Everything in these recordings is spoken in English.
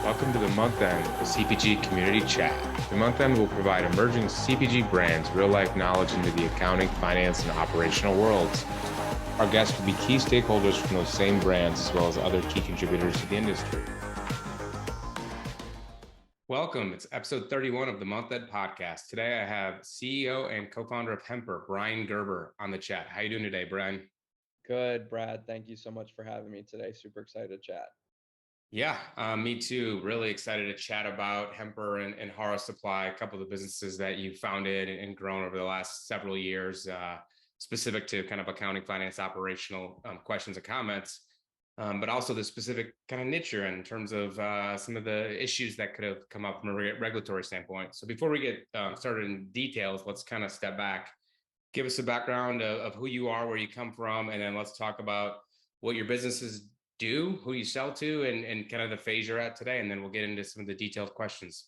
Welcome to the Month End, the CPG Community Chat. The Month End will provide emerging CPG brands real-life knowledge into the accounting, finance, and operational worlds. Our guests will be key stakeholders from those same brands as well as other key contributors to the industry. Welcome. It's episode 31 of the Month End podcast. Today I have CEO and co-founder of Hemper, Bryan Gerber, on the chat. How are you doing today, Bryan? Good, Brad. Thank you so much for having me today. Super excited to chat. Yeah, me too. Really excited to chat about Hemper and Hara Supply, a couple of the businesses that you founded and grown over the last several years, specific to kind of accounting, finance, operational questions and comments, but also the specific kind of niche you're in terms of some of the issues that could have come up from a regulatory standpoint. So before we get started in details, let's kind of step back, give us a background of who you are, where you come from, and then let's talk about what your businesses do, who you sell to, and kind of the phase you're at today. And then we'll get into some of the detailed questions.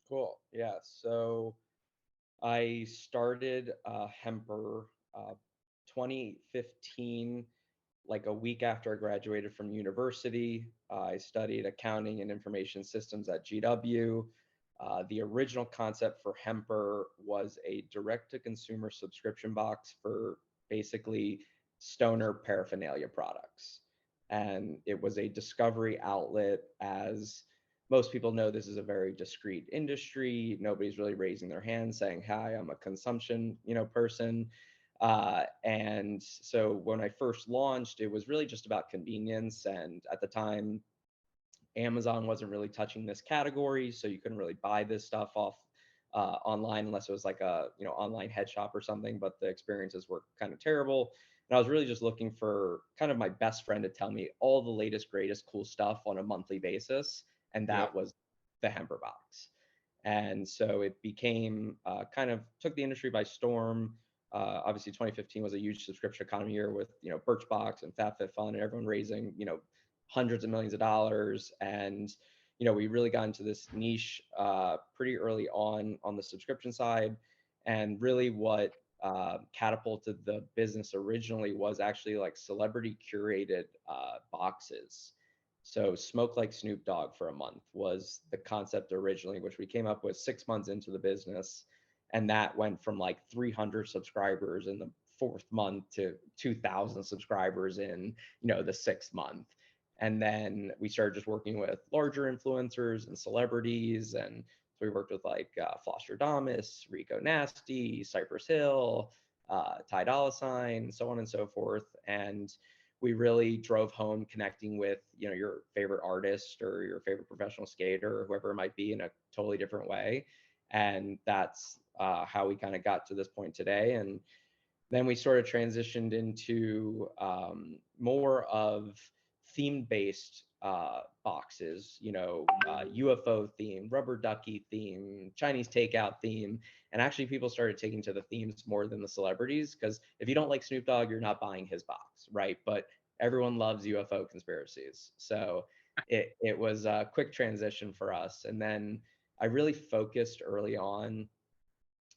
Cool. Yeah. So I started Hemper 2015, like a week after I graduated from university. I studied accounting and information systems at GW. The original concept for Hemper was a direct-to-consumer subscription box for basically stoner paraphernalia products. And it was a discovery outlet. As most people know, this is a very discreet industry. Nobody's really raising their hand saying, hi, I'm a consumption, person. And so when I first launched, it was really just about convenience. And at the time, Amazon wasn't really touching this category, so you couldn't really buy this stuff off online unless it was like a online head shop or something. But the experiences were kind of terrible, and I was really just looking for kind of my best friend to tell me all the latest, greatest, cool stuff on a monthly basis, and Yeah. that was the Hemper box. And so it became kind of took the industry by storm. Obviously, 2015 was a huge subscription economy year with Birchbox and FabFitFun and everyone raising hundreds of millions of dollars. And we really got into this niche pretty early on the subscription side. And really what catapulted the business originally was actually like celebrity curated boxes. So smoke like Snoop Dogg for a month was the concept originally, which we came up with 6 months into the business. And that went from like 300 subscribers in the fourth month to 2,000 subscribers in the sixth month. And then we started just working with larger influencers and celebrities. And so we worked with like Foster Damas, Rico Nasty, Cypress Hill, Ty Dolla Sign, so on and so forth. And we really drove home connecting with your favorite artist or your favorite professional skater or whoever it might be in a totally different way. And that's how we kind of got to this point today. And then we sort of transitioned into more of theme-based boxes, UFO theme, rubber ducky theme, Chinese takeout theme. And actually people started taking to the themes more than the celebrities, because if you don't like Snoop Dogg, you're not buying his box, right? But everyone loves UFO conspiracies. So it was a quick transition for us. And then I really focused early on,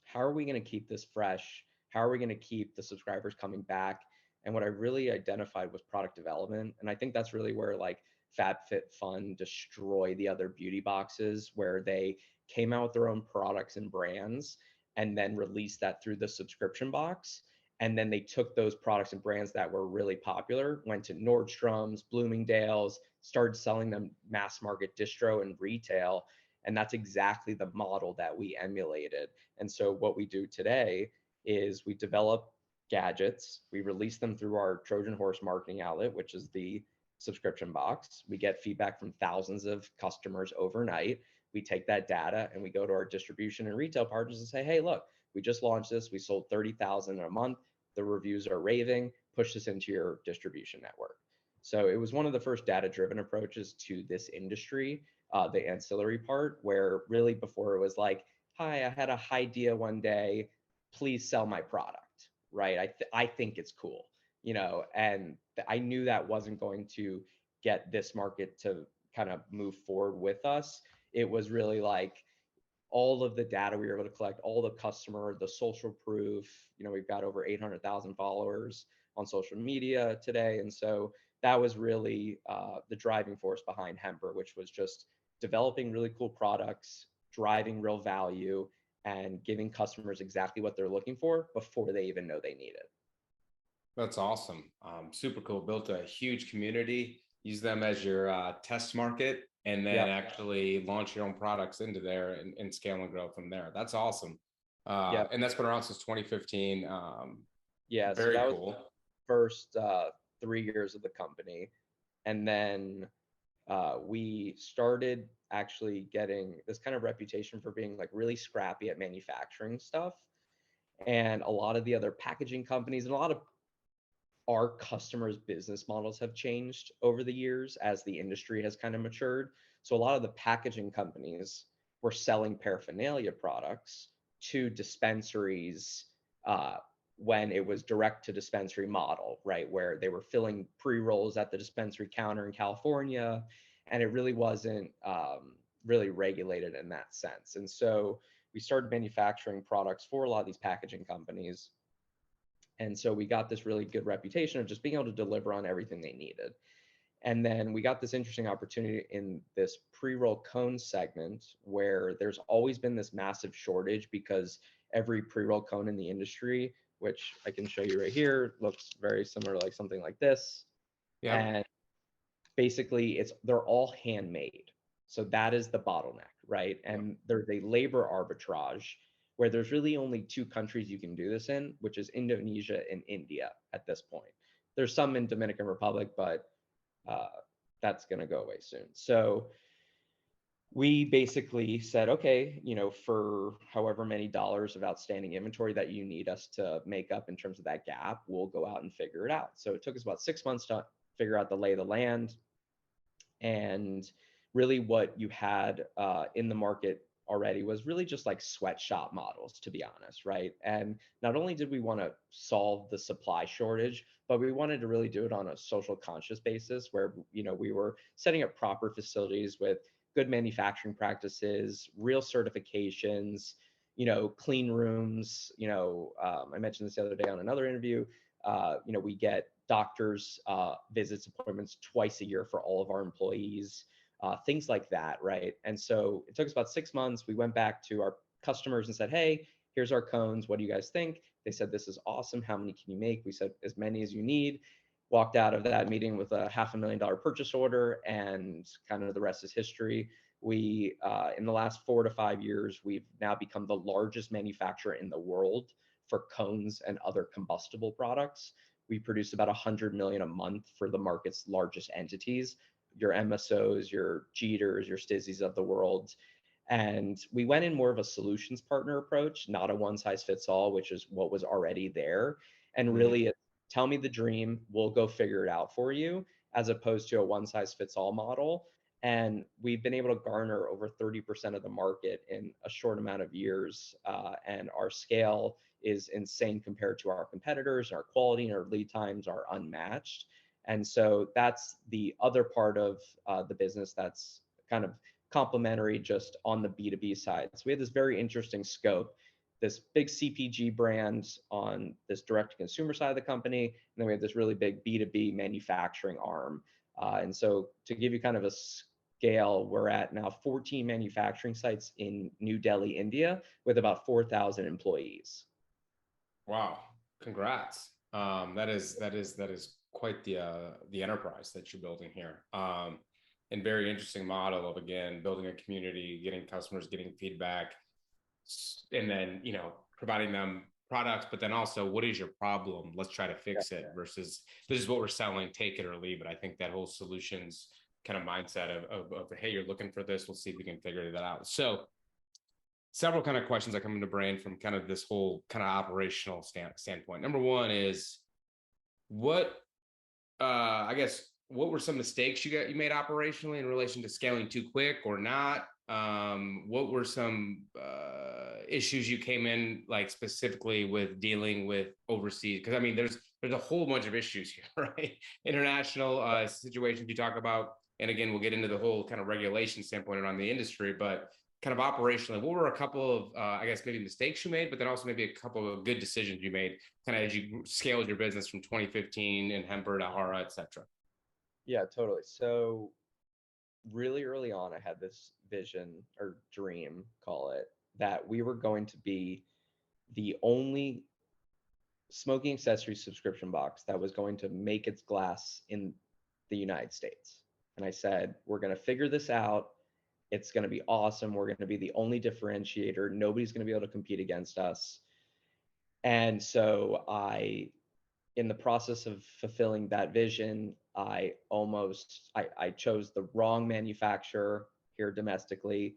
how are we going to keep this fresh? How are we going to keep the subscribers coming back? And what I really identified was product development. And I think that's really where like FabFitFun destroyed the other beauty boxes, where they came out with their own products and brands and then released that through the subscription box. And then they took those products and brands that were really popular, went to Nordstrom's, Bloomingdale's, started selling them mass market distro and retail. And that's exactly the model that we emulated. And so what we do today is we develop gadgets, we release them through our Trojan horse marketing outlet, which is the subscription box. We get feedback from thousands of customers overnight. We take that data and we go to our distribution and retail partners and say, hey, look, we just launched this. We sold 30,000 in a month. The reviews are raving. Push this into your distribution network. So it was one of the first data-driven approaches to this industry, the ancillary part, where really before it was like, hi, I had a idea one day, please sell my product, right? I think it's cool, and I knew that wasn't going to get this market to kind of move forward with us. It was really like all of the data we were able to collect, all the customer, the social proof. We've got over 800,000 followers on social media today. And so that was really the driving force behind Hemper, which was just developing really cool products, driving real value, and giving customers exactly what they're looking for before they even know they need it. That's awesome. Super cool. Built a huge community, use them as your test market, and then Yep. actually launch your own products into there and scale and grow from there. That's awesome. Yep. And that's been around since 2015. Yeah. So Very that was cool. first 3 years of the company. And then we started actually getting this kind of reputation for being like really scrappy at manufacturing stuff. And a lot of the other packaging companies and a lot of our customers' business models have changed over the years as the industry has kind of matured. So a lot of the packaging companies were selling paraphernalia products to dispensaries uh, when it was direct to dispensary model, right? Where they were filling pre-rolls at the dispensary counter in California, and it really wasn't really regulated in that sense. And so we started manufacturing products for a lot of these packaging companies, and so we got this really good reputation of just being able to deliver on everything they needed. And then we got this interesting opportunity in this pre-roll cone segment where there's always been this massive shortage because every pre-roll cone in the industry, which I can show you right here, looks very similar to like something like this. Yep. And basically they're all handmade. So that is the bottleneck, right? Yep. And there's a labor arbitrage where there's really only two countries you can do this in, which is Indonesia and India at this point. There's some in Dominican Republic, but uh, that's going to go away soon. So we basically said, okay, for however many dollars of outstanding inventory that you need us to make up in terms of that gap, we'll go out and figure it out. So it took us about 6 months to figure out the lay of the land. And really what you had in the market already was really just like sweatshop models, to be honest, right? And not only did we want to solve the supply shortage, but we wanted to really do it on a social conscious basis where we were setting up proper facilities with good manufacturing practices, real certifications, clean rooms. I mentioned this the other day on another interview. We get doctors visits, appointments twice a year for all of our employees, things like that, right? And so it took us about 6 months. We went back to our customers and said, hey, here's our cones. What do you guys think? They said, this is awesome. How many can you make? We said, as many as you need. Walked out of that meeting with a $500,000 purchase order, and kind of the rest is history. We, in the last 4 to 5 years, we've now become the largest manufacturer in the world for cones and other combustible products. We produce about 100 million a month for the market's largest entities, your MSOs, your Jeters, your Stizzies of the world. And we went in more of a solutions partner approach, not a one size fits all, which is what was already there. And really, tell me the dream, we'll go figure it out for you, as opposed to a one size fits all model. And we've been able to garner over 30% of the market in a short amount of years. And our scale is insane compared to our competitors. Our quality and our lead times are unmatched. And so that's the other part of the business that's kind of complementary just on the B2B side. So we have this very interesting scope, this big CPG brand on this direct to consumer side of the company. And then we have this really big B2B manufacturing arm. And so to give you kind of a scale, we're at now 14 manufacturing sites in New Delhi, India, with about 4,000 employees. Wow. Congrats. That is quite the enterprise that you're building here. And very interesting model of, again, building a community, getting customers, getting feedback, and then providing them products, but then also, what is your problem? Let's try to fix it, versus this is what we're selling, take it or leave it. I think that whole solutions kind of mindset of hey, you're looking for this, let's see if we can figure that out. So several kind of questions that come into brain from kind of this whole kind of operational standpoint. Number one is, what I guess, what were some mistakes you made operationally in relation to scaling too quick or not? What were some issues you came in like specifically with dealing with overseas? Because I mean, there's a whole bunch of issues here, right? International situations you talk about, and again, we'll get into the whole kind of regulation standpoint around the industry, but kind of operationally, what were a couple of I guess maybe mistakes you made, but then also maybe a couple of good decisions you made, kind of as you scaled your business from 2015 and Hemper to Hara, et cetera? Yeah, totally. So really early on, I had this vision or dream, call it, that we were going to be the only smoking accessory subscription box that was going to make its glass in the United States. And I said, we're going to figure this out. It's going to be awesome. We're going to be the only differentiator. Nobody's going to be able to compete against us. And so in the process of fulfilling that vision, I chose the wrong manufacturer here domestically.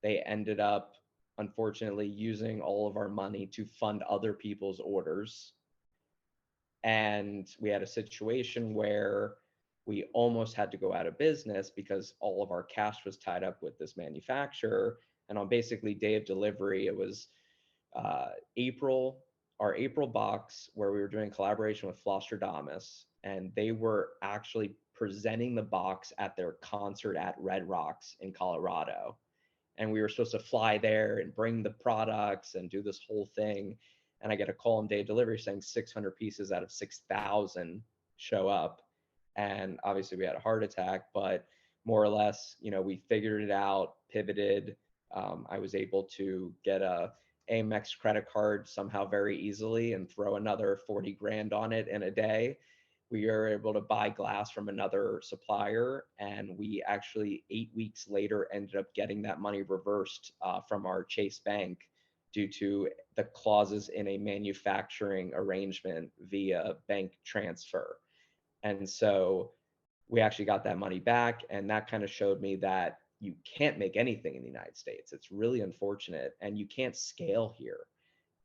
They ended up, unfortunately, using all of our money to fund other people's orders. And we had a situation where we almost had to go out of business because all of our cash was tied up with this manufacturer. And on basically day of delivery, it was April, our April box where we were doing collaboration with Flostradamus, and they were actually presenting the box at their concert at Red Rocks in Colorado. And we were supposed to fly there and bring the products and do this whole thing. And I get a call on day of delivery saying 600 pieces out of 6,000 show up. And obviously we had a heart attack, but more or less, we figured it out, pivoted. I was able to get a Amex credit card somehow very easily and throw another 40 grand on it in a day. We were able to buy glass from another supplier, and we actually 8 weeks later ended up getting that money reversed from our Chase Bank due to the clauses in a manufacturing arrangement via bank transfer. And so we actually got that money back, and that kind of showed me that you can't make anything in the United States. It's really unfortunate, and you can't scale here.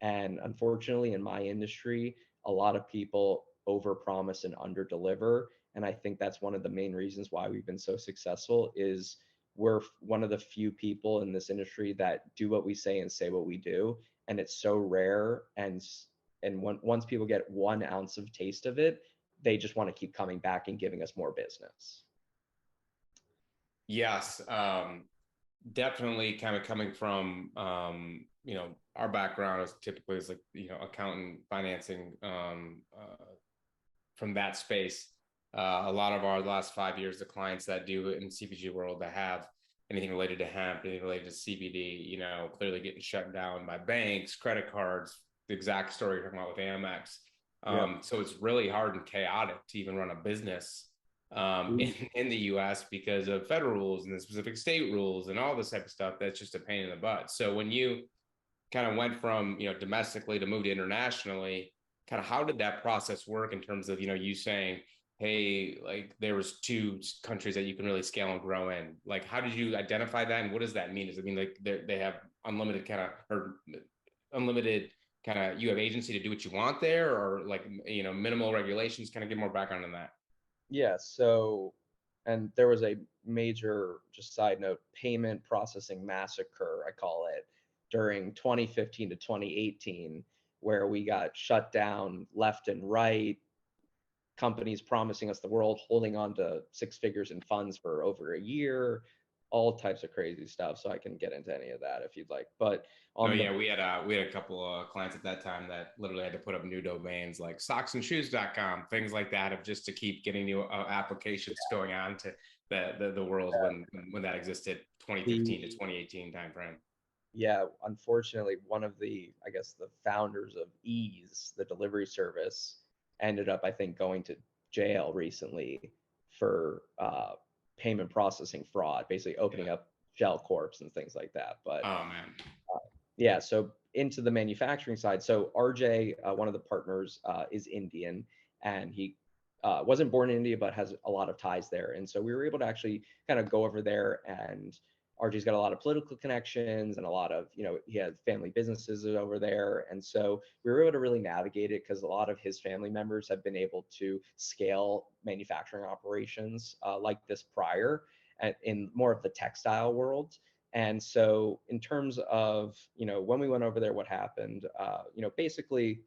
And unfortunately, in my industry, a lot of people overpromise and underdeliver. And I think that's one of the main reasons why we've been so successful is we're one of the few people in this industry that do what we say and say what we do. And it's so rare. And once people get 1 ounce of taste of it, they just want to keep coming back and giving us more business. Yes, definitely kind of coming from, our background is typically is like, accountant financing, from that space. A lot of our last 5 years, the clients that do it in CPG world that have anything related to hemp, anything related to CBD, clearly getting shut down by banks, credit cards, the exact story you're talking about with Amex. Yep. So it's really hard and chaotic to even run a business in the US because of federal rules and the specific state rules and all this type of stuff. That's just a pain in the butt. So when you kind of went from, domestically to move to internationally, kind of how did that process work in terms of, you saying, hey, like there was two countries that you can really scale and grow in? Like, how did you identify that? And what does that mean? Does it mean like they have unlimited kind of, or unlimited kind of, you have agency to do what you want there, or like, minimal regulations? Kind of give more background on that. Yeah. So, and there was a major, just side note, payment processing massacre, I call it, during 2015 to 2018, where we got shut down left and right, companies promising us the world, holding on to six figures in funds for over a year, all types of crazy stuff. So I can get into any of that if you'd like. But No, on the yeah, we had a couple of clients at that time that literally had to put up new domains like socksandshoes.com, things like that, of just to keep getting new applications going on to the world when that existed, 2015 to the 2018 timeframe. yeah, unfortunately, one of the, I guess, the founders of Ease, the delivery service, ended up, I think, going to jail recently for payment processing fraud, basically Yeah. opening up shell corps and things like that. But Oh man. yeah, so into the manufacturing side. So RJ, one of the partners, is Indian, and he wasn't born in India, but has a lot of ties there. And so we were able to actually kind of go over there, and RJ's got a lot of political connections and a lot of, he had family businesses over there. And so we were able to really navigate it because a lot of his family members have been able to scale manufacturing operations like this prior in more of the textile world. And so in terms of, when we went over there, what happened, basically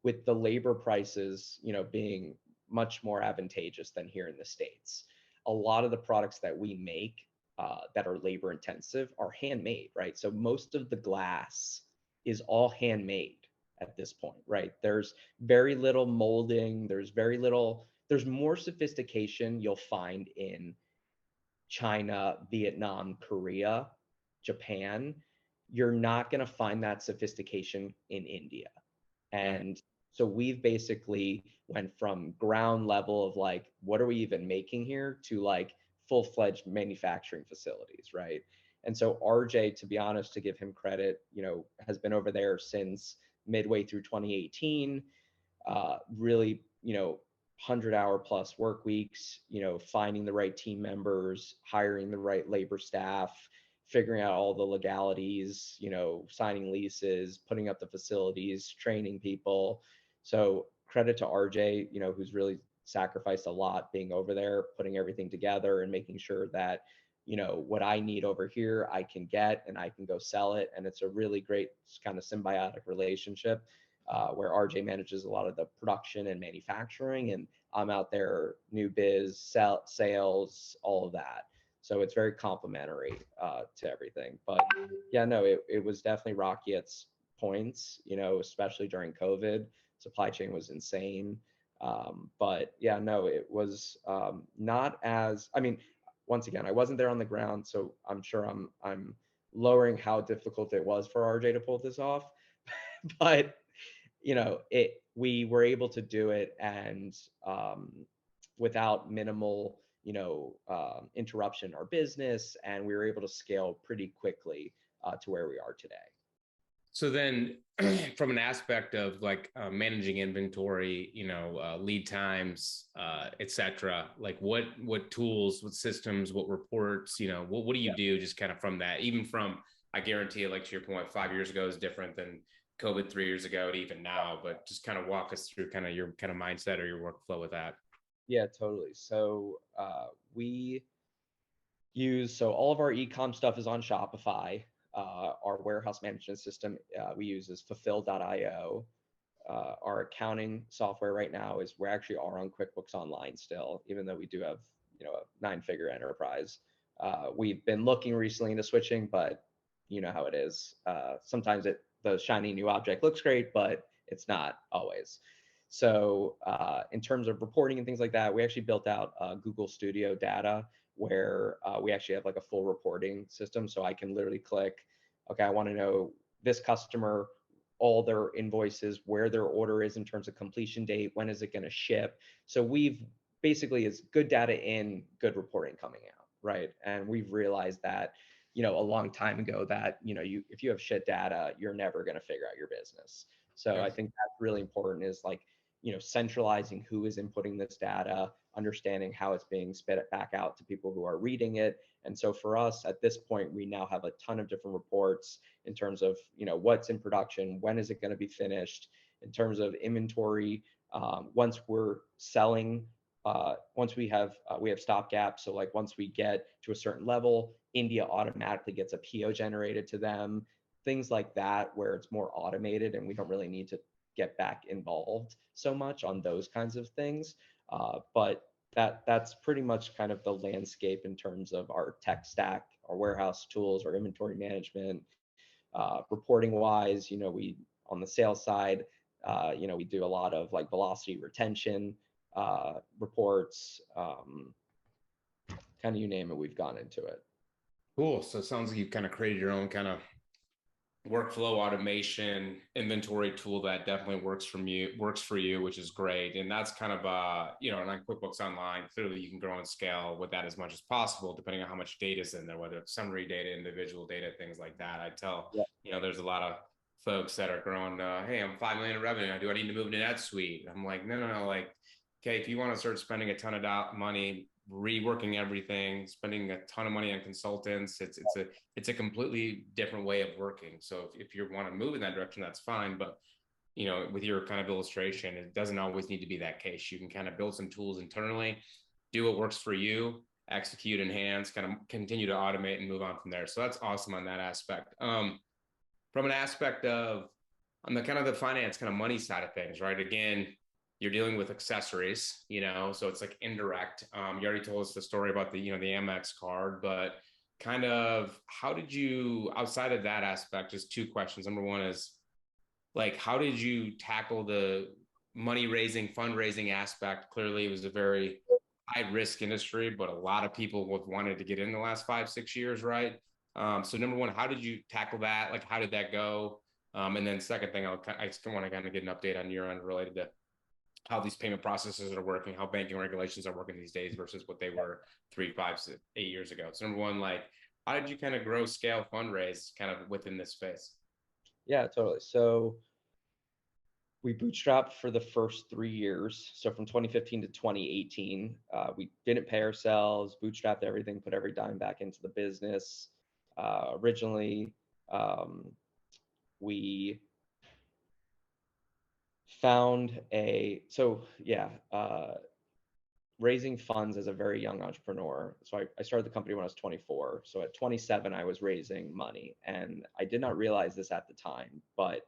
with the labor prices, being much more advantageous than here in the States, a lot of the products that we make that are labor intensive are handmade, right? So most of the glass is all handmade at this point, right? There's very little molding, there's very little there's more sophistication you'll find in China, Vietnam, Korea, Japan. You're not going to find that sophistication in India. Mhm. And so we've basically went from ground level of like, what are we even making here, to like full-fledged manufacturing facilities, right? And so RJ, to be honest, to give him credit, has been over there since midway through 2018. Really, 100-hour plus work weeks, finding the right team members, hiring the right labor staff, figuring out all the legalities, signing leases, putting up the facilities, training people. So credit to RJ, who's really sacrificed a lot being over there, putting everything together and making sure that, what I need over here, I can get and I can go sell it. And it's a really great kind of symbiotic relationship, where RJ manages a lot of the production and manufacturing, and I'm out there new biz, sales, all of that. So it's very complementary to everything. But yeah, no, it was definitely rocky at points, especially during COVID. Supply chain was insane. But yeah, no, it was not as, I mean, once again, I wasn't there on the ground, so I'm sure I'm lowering how difficult it was for RJ to pull this off. But we were able to do it, and without minimal interruption in our business, and we were able to scale pretty quickly to where we are today. So then, from an aspect of like managing inventory, lead times, et cetera, like what tools, what systems, what reports, what do you do just kind of from that? Even from, I guarantee, like to your point, 5 years ago is different than COVID 3 years ago to even now, but just kind of walk us through kind of your kind of mindset or your workflow with that. Yeah, totally. So we so all of our e-com stuff is on Shopify. Our warehouse management system we use is fulfill.io. Our accounting software right now is, we're actually are on QuickBooks Online still, even though we do have a 9-figure enterprise. We've been looking recently into switching, but you know how it is. Sometimes the shiny new object looks great, but it's not always. So in terms of reporting and things like that, we actually built out Google Studio data, where we actually have like a full reporting system. So I can literally click, okay, I want to know this customer, all their invoices, where their order is in terms of completion date, when is it going to ship. So we've basically, it's good data in, good reporting coming out, right? And we've realized that, a long time ago, that if you have shit data, you're never going to figure out your business. So I think that's really important, is like, centralizing who is inputting this data, understanding how it's being spit back out to people who are reading it. And so for us at this point, we now have a ton of different reports in terms of, what's in production, when is it going to be finished, in terms of inventory. Once we're selling, once we have stopgap. So like once we get to a certain level, India automatically gets a PO generated to them, things like that, where it's more automated and we don't really need to get back involved so much on those kinds of things. But that's pretty much kind of the landscape in terms of our tech stack, our warehouse tools, our inventory management. Reporting wise, we, on the sales side, we do a lot of like velocity retention reports, kind of you name it, we've gone into it. Cool. So it sounds like you've kind of created your own kind of workflow automation inventory tool that definitely works for you, which is great. And that's kind of and on QuickBooks Online, clearly you can grow and scale with that as much as possible, depending on how much data is in there, whether it's summary data, individual data, things like that. I tell, Yeah. there's a lot of folks that are growing, hey, I'm 5 million in revenue. Do I need to move into NetSuite? I'm like, no. Like, okay, if you want to start spending a ton of money reworking everything, spending a ton of money on consultants, it's a completely different way of working. So if you want to move in that direction, that's fine. But with your kind of illustration, it doesn't always need to be that case. You can kind of build some tools internally, do what works for you, execute, enhance, kind of continue to automate and move on from there. So that's awesome on that aspect. From an aspect of on the kind of the finance kind of money side of things, right? Again, you're dealing with accessories, so it's like indirect. You already told us the story about the Amex card, but kind of how did you, outside of that aspect, just two questions. Number one is like, how did you tackle the money raising, fundraising aspect. Clearly, it was a very high risk industry, but a lot of people have wanted to get in the last 5, 6 years, right? So number one, how did you tackle that? Like, how did that go? And then second thing, I just want to kind of get an update on your end related to how these payment processes are working, how banking regulations are working these days versus what they were 3, 5, 8 years ago. So number one, like, how did you kind of grow, scale, fundraise kind of within this space? Yeah, totally. So we bootstrapped for the first 3 years. So from 2015 to 2018, we didn't pay ourselves, bootstrapped everything, put every dime back into the business. Originally, we found raising funds as a very young entrepreneur. So I started the company when I was 24. So at 27, I was raising money. And I did not realize this at the time, but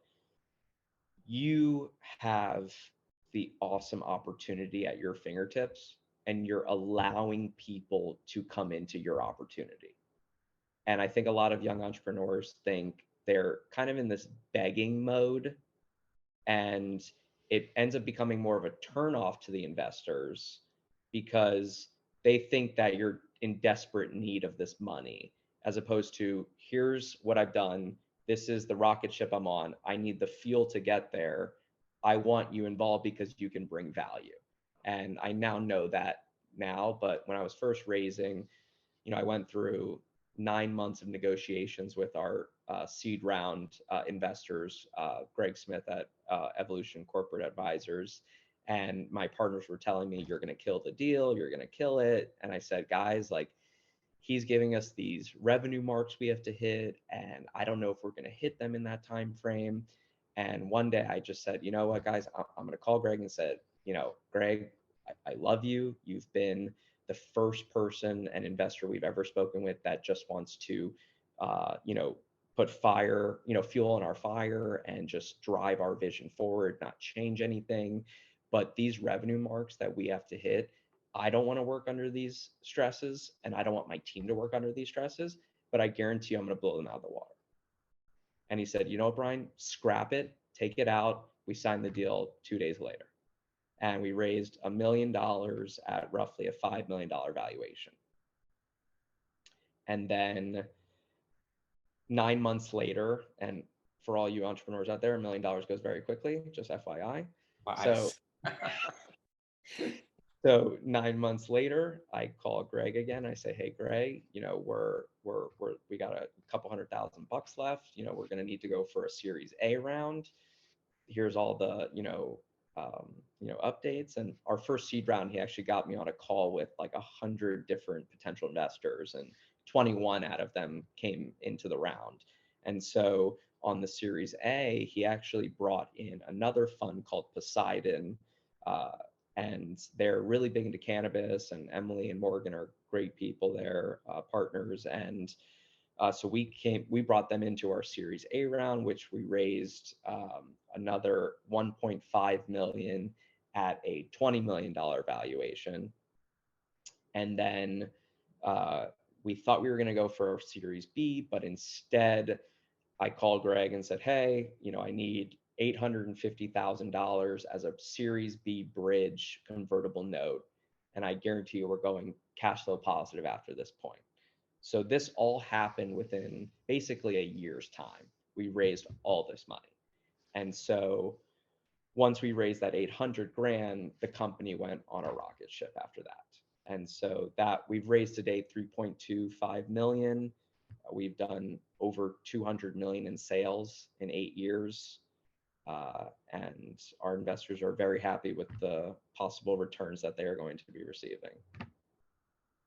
you have the awesome opportunity at your fingertips and you're allowing people to come into your opportunity. And I think a lot of young entrepreneurs think they're kind of in this begging mode, and it ends up becoming more of a turnoff to the investors because they think that you're in desperate need of this money, as opposed to, here's what I've done, this is the rocket ship I'm on, I need the fuel to get there, I want you involved because you can bring value. And I now know that now, but when I was first raising, I went through 9 months of negotiations with our seed round investors, Greg Smith at Evolution Corporate Advisors. And my partners were telling me, you're going to kill the deal, you're going to kill it. And I said, guys, like, he's giving us these revenue marks we have to hit, and I don't know if we're going to hit them in that time frame. And one day I just said, you know what, guys, I'm going to call Greg and said, Greg, I love you. You've been the first person and investor we've ever spoken with that just wants to, put fire, fuel on our fire and just drive our vision forward, not change anything. But these revenue marks that we have to hit, I don't want to work under these stresses and I don't want my team to work under these stresses, but I guarantee you I'm going to blow them out of the water. And he said, you know what, Bryan, scrap it, take it out. We signed the deal 2 days later. And we raised $1 million at roughly a $5 million valuation. And then 9 months later, and for all you entrepreneurs out there, $1 million goes very quickly, just FYI. Nice. So 9 months later, I call Greg again. I say, hey, Greg, we got a couple $100,000 left. We're going to need to go for a Series A round. Here's all the, updates. And our first seed round, he actually got me on a call with like 100 different potential investors, and 21 out of them came into the round. And so on the Series A, he actually brought in another fund called Poseidon, and they're really big into cannabis. And Emily and Morgan are great people there, partners. And so we brought them into our Series A round, which we raised another 1.5 million at a $20 million valuation. And then we thought we were going to go for a Series B, but instead I called Greg and said, hey, I need $850,000 as a Series B bridge convertible note. And I guarantee you we're going cash flow positive after this point. So this all happened within basically a year's time. We raised all this money. And so once we raised that 800 grand, the company went on a rocket ship after that. And so that we've raised to date 3.25 million. We've done over 200 million in sales in 8 years. And our investors are very happy with the possible returns that they are going to be receiving.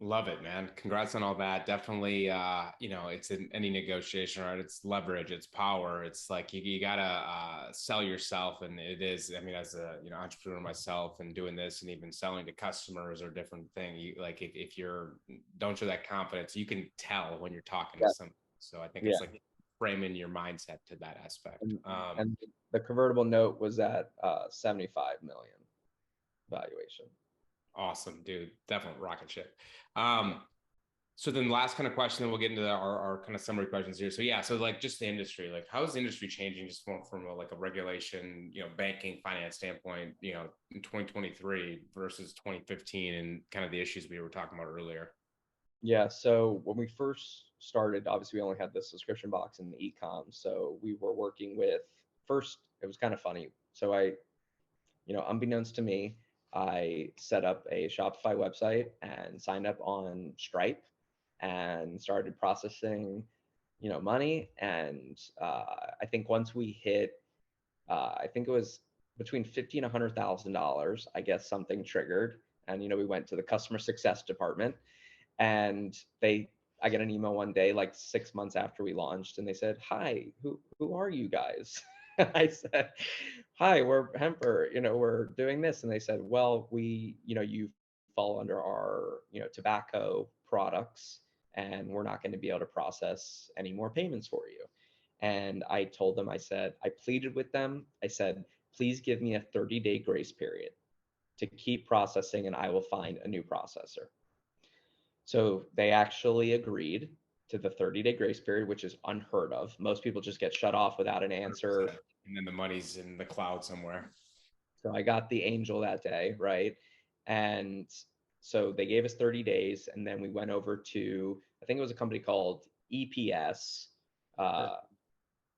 Love it, man. Congrats on all that. Definitely, it's in any negotiation, right? It's leverage, it's power. It's like you gotta sell yourself, and it is. I mean, as a entrepreneur myself, and doing this, and even selling to customers or different thing. You like if you're don't show that confidence, you can tell when you're talking to someone. So I think it's like framing your mindset to that aspect. And the convertible note was at 75 million valuation. Awesome, dude. Definitely rocket ship. So then last kind of question, then we'll get into our kind of summary questions here. So yeah, so like just the industry, like how is the industry changing just from a, like a regulation, banking finance standpoint, in 2023 versus 2015 and kind of the issues we were talking about earlier. Yeah, so when we first started, obviously we only had the subscription box and the e-com. So we were working with first, it was kind of funny. So unbeknownst to me, I set up a Shopify website and signed up on Stripe and started processing, money. And I think once we hit, I think it was between 50 and $100,000, I guess something triggered. And, we went to the customer success department and I get an email one day, like 6 months after we launched, and they said, "Hi, who are you guys?" I said, "Hi, we're Hemper. We're doing this." And they said, "Well, you fall under our, tobacco products, and we're not going to be able to process any more payments for you." And I told them, I said, I pleaded with them. I said, "Please give me a 30-day grace period to keep processing, and I will find a new processor." So they actually agreed to the 30-day grace period, which is unheard of. Most people just get shut off without an answer. 100%. And then the money's in the cloud somewhere. So I got the angel that day, right? And so they gave us 30 days, and then we went over to, I think it was a company called EPS. Uh,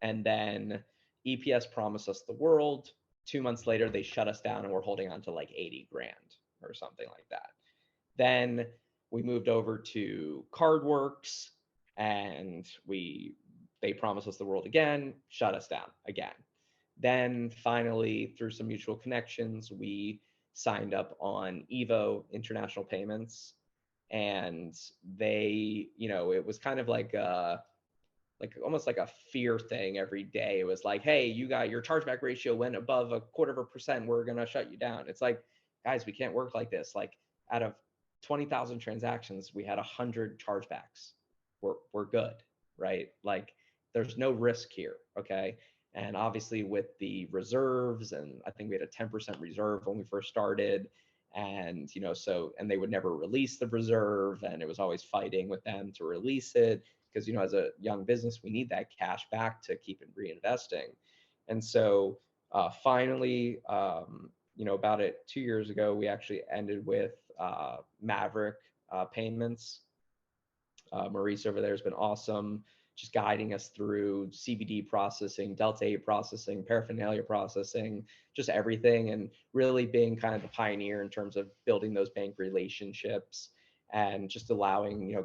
and then EPS promised us the world. 2 months later, they shut us down and we're holding on to like 80 grand or something like that. Then we moved over to Cardworks, and they promised us the world again, shut us down again. Then finally, through some mutual connections, we signed up on Evo International Payments, and it was kind of like almost like a fear thing every day. It was like, "Hey, you got your chargeback ratio went above 0.25%. We're gonna shut you down." It's like, guys, we can't work like this. Like, out of 20,000 transactions, we had 100 chargebacks. We're good, right? Like, there's no risk here, okay? And obviously, with the reserves, and I think we had a 10% reserve when we first started, and and they would never release the reserve, and it was always fighting with them to release it because as a young business we need that cash back to keep it reinvesting. And so finally, about 2 years ago, we actually ended with Maverick Payments. Maurice over there has been awesome, just guiding us through CBD processing, Delta 8 processing, paraphernalia processing, just everything, and really being kind of the pioneer in terms of building those bank relationships and just allowing,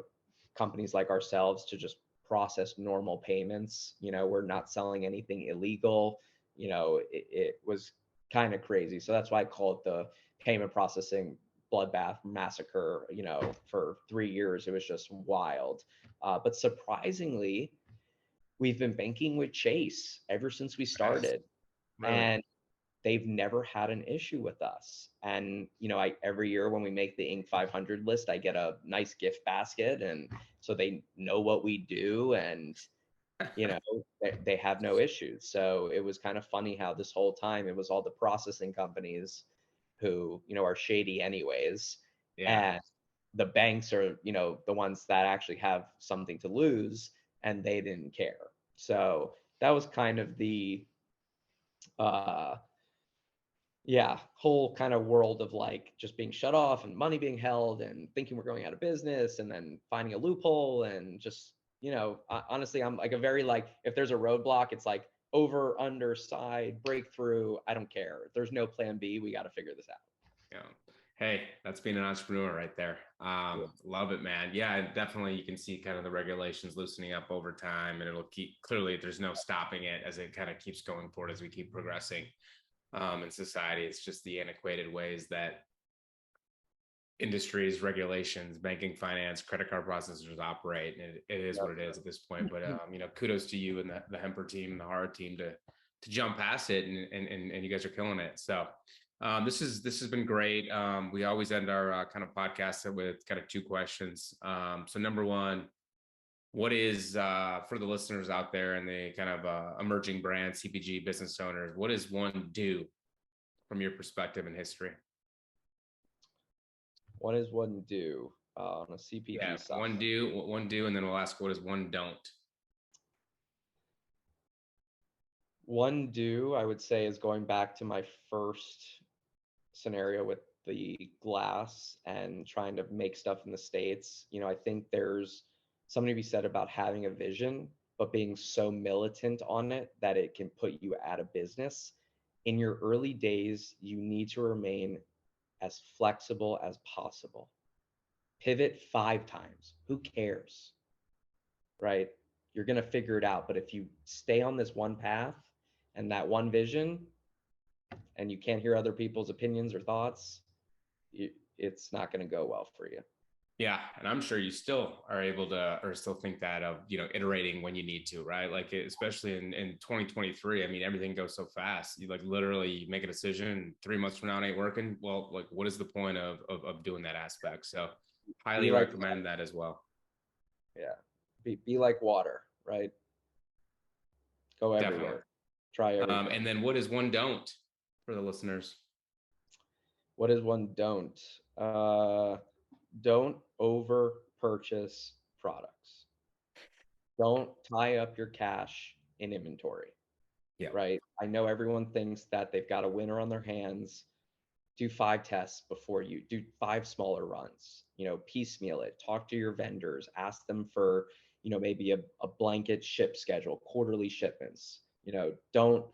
companies like ourselves to just process normal payments. We're not selling anything illegal. It was kind of crazy. So that's why I call it the payment processing bloodbath massacre. For 3 years, it was just wild. But surprisingly, we've been banking with Chase ever since we started. Really? And they've never had an issue with us. And every year when we make the Inc. 500 list, I get a nice gift basket, and so they know what we do, and they have no issues. So it was kind of funny how this whole time it was all the processing companies who are shady anyways, Yeah. and the banks are the ones that actually have something to lose, and they didn't care. So that was kind of the uh whole kind of world of like just being shut off and money being held and thinking we're going out of business and then finding a loophole and just, honestly, I'm like a very like, if there's a roadblock, it's like over, under, side, breakthrough. I don't care. If there's no plan B, we got to figure this out. Yeah. Hey, that's being an entrepreneur right there. Yeah. Love it, man. Yeah, definitely. You can see kind of the regulations loosening up over time, and it'll keep clearly. There's no stopping it as it kind of keeps going forward as we keep progressing in society. It's just the antiquated ways that industries, regulations, banking, finance, credit card processors operate. And it is what it is at this point. But kudos to you and the Hemper team, the Hara team to jump past it, and you guys are killing it. So this has been great. We always end our kind of podcast with kind of two questions. So number one, what is for the listeners out there and the kind of emerging brand CPG business owners, what does one do from your perspective in history? What does one do? on a CPG Yeah, side. one do, and then we'll ask what is one don't. One do, I would say, is going back to my first scenario with the glass and trying to make stuff in the States. I think there's something to be said about having a vision, but being so militant on it that it can put you out of business. In your early days, you need to remain as flexible as possible. Pivot 5 times. Who cares? Right? You're going to figure it out. But if you stay on this one path and that one vision, and you can't hear other people's opinions or thoughts, it's not going to go well for you. Yeah, and I'm sure you still are able to, or still think that of, iterating when you need to, right? Like especially in 2023, I mean, everything goes so fast. You like literally make a decision 3 months from now it ain't working. Well, like what is the point of doing that aspect? So highly recommend that as well. Yeah. Be like water, right? Go everywhere. Definitely. Try everything. And then what is one don't for the listeners? What is one don't? Don't over purchase products. Don't tie up your cash in inventory. Yeah. Right. I know everyone thinks that they've got a winner on their hands. Do 5 tests before you do 5 smaller runs, piecemeal it, talk to your vendors, ask them for, maybe a blanket ship schedule, quarterly shipments. Don't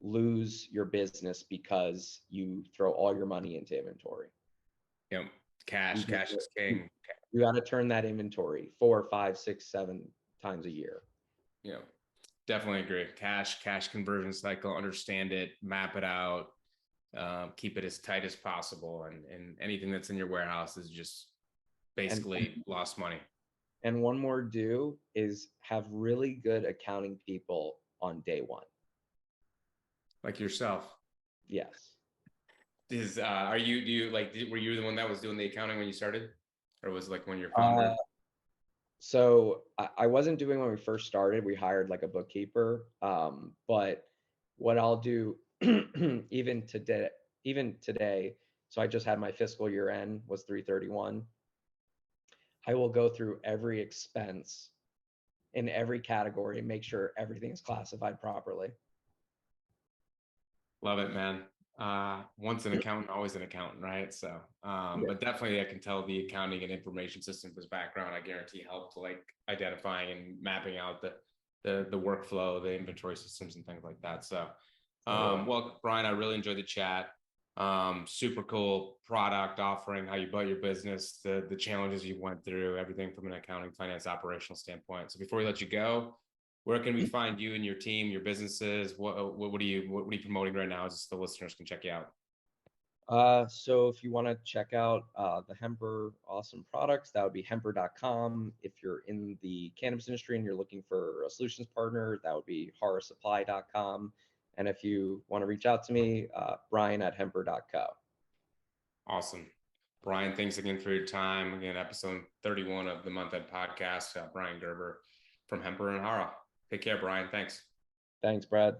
lose your business because you throw all your money into inventory. Yep. Cash is king. You got to turn that inventory 4, 5, 6, 7 times a year. Yeah, definitely agree. Cash conversion cycle, understand it, map it out, keep it as tight as possible. And anything that's in your warehouse is just basically lost money. And one more do is have really good accounting people on day one. Like yourself. Yes. Do you were you the one that was doing the accounting when you started? Or was it like when you're founder? So I wasn't doing when we first started. We hired like a bookkeeper. But what I'll do even today, so I just had my fiscal year end was 3/31. I will go through every expense in every category and make sure everything is classified properly. Love it, man. Once an accountant, always an accountant, right? So, Yeah. but definitely I can tell the accounting and information systems background, I guarantee helped like identifying and mapping out the workflow, the inventory systems and things like that. So, well, Bryan, I really enjoyed the chat. Super cool product offering, how you built your business, the challenges you went through, everything from an accounting, finance, operational standpoint. So before we let you go, where can we find you and your team, your businesses? What are you promoting right now? Just the listeners can check you out. So if you want to check out the Hemper awesome products, that would be hemper.com. If you're in the cannabis industry and you're looking for a solutions partner, that would be harasupply.com. And if you want to reach out to me, Bryan at hemper.co. Awesome. Bryan, thanks again for your time. Again, episode 31 of the Month End Podcast. Bryan Gerber from Hemper and Hara. Take care, Bryan. Thanks. Thanks, Brad.